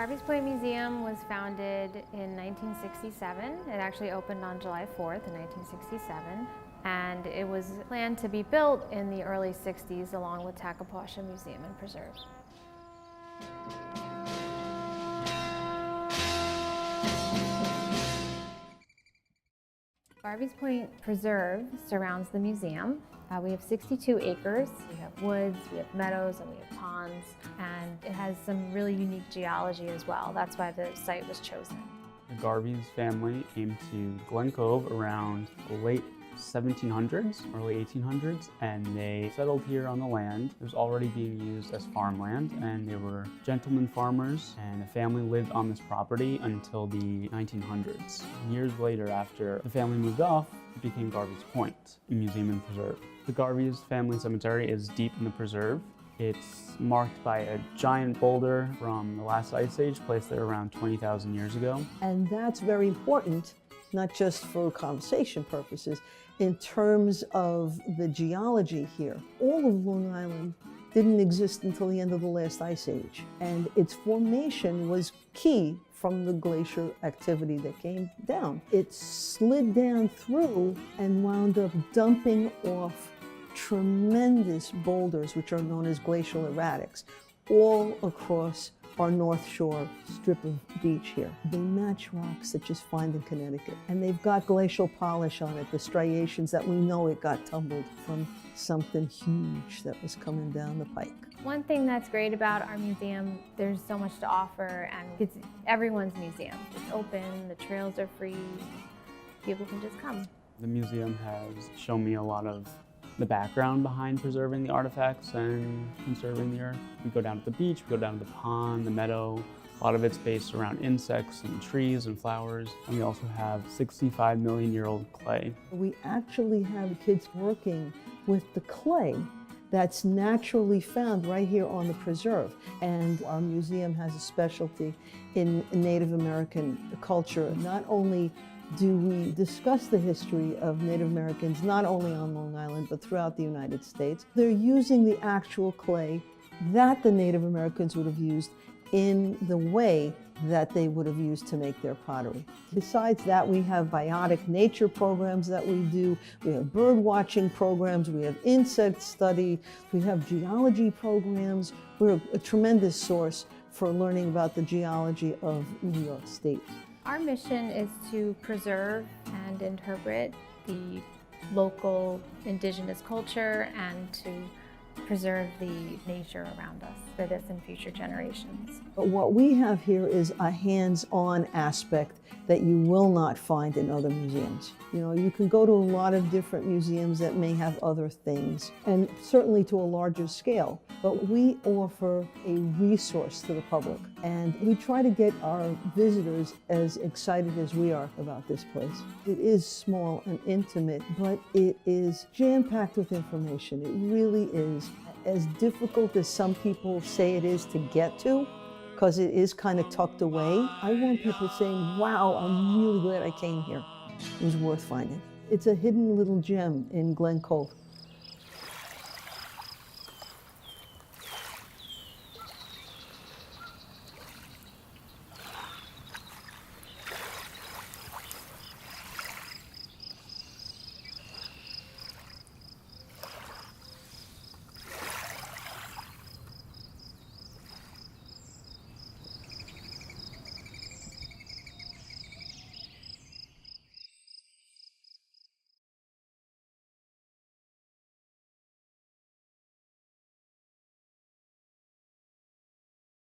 Garvies Point Museum was founded in 1967. It actually opened on July 4th in 1967. And it was planned to be built in the early 60s along with Tacopasha Museum and Preserve. Garvies Point Preserve surrounds the museum. We have 62 acres. We have woods, we have meadows, and we have ponds. And it has some really unique geology as well. That's why the site was chosen. The Garvies family came to Glen Cove around the late 1700s, early 1800s, and they settled here on the land. It was already being used as farmland, and they were gentlemen farmers, and the family lived on this property until the 1900s. Years later, after the family moved off, it became Garvies Point, a museum and preserve. The Garvies family cemetery is deep in the preserve. It's marked by a giant boulder from the last ice age, placed there around 20,000 years ago. And that's very important, not just for conversation purposes, in terms of the geology here. All of Long Island didn't exist until the end of the last ice age, and its formation was key from the glacier activity that came down. It slid down through and wound up dumping off tremendous boulders, which are known as glacial erratics, all across our North Shore strip of beach here. They match rocks that just find in Connecticut. And they've got glacial polish on it, the striations that we know it got tumbled from something huge that was coming down the pike. One thing that's great about our museum, there's so much to offer, and it's everyone's museum. It's open, the trails are free, people can just come. The museum has shown me a lot of the background behind preserving the artifacts and conserving the earth. We go down to the beach, we go down to the pond, the meadow. A lot of it's based around insects and trees and flowers. And we also have 65 million year old clay. We actually have kids working with the clay that's naturally found right here on the preserve. And our museum has a specialty in Native American culture. Not only do we discuss the history of Native Americans, not only on Long Island, but throughout the United States. They're using the actual clay that the Native Americans would have used in the way that they would have used to make their pottery. Besides that, we have biotic nature programs that we do. We have bird watching programs. We have insect study. We have geology programs. We're a tremendous source for learning about the geology of New York State. Our mission is to preserve and interpret the local indigenous culture and to preserve the nature around us for this and future generations. But what we have here is a hands-on aspect that you will not find in other museums. You know, you can go to a lot of different museums that may have other things, and certainly to a larger scale, but we offer a resource to the public. And we try to get our visitors as excited as we are about this place. It is small and intimate, but it is jam-packed with information. It really is. As difficult as some people say it is to get to, because it is kind of tucked away, I want people saying, wow, I'm really glad I came here. It was worth finding. It's a hidden little gem in Glen Cove.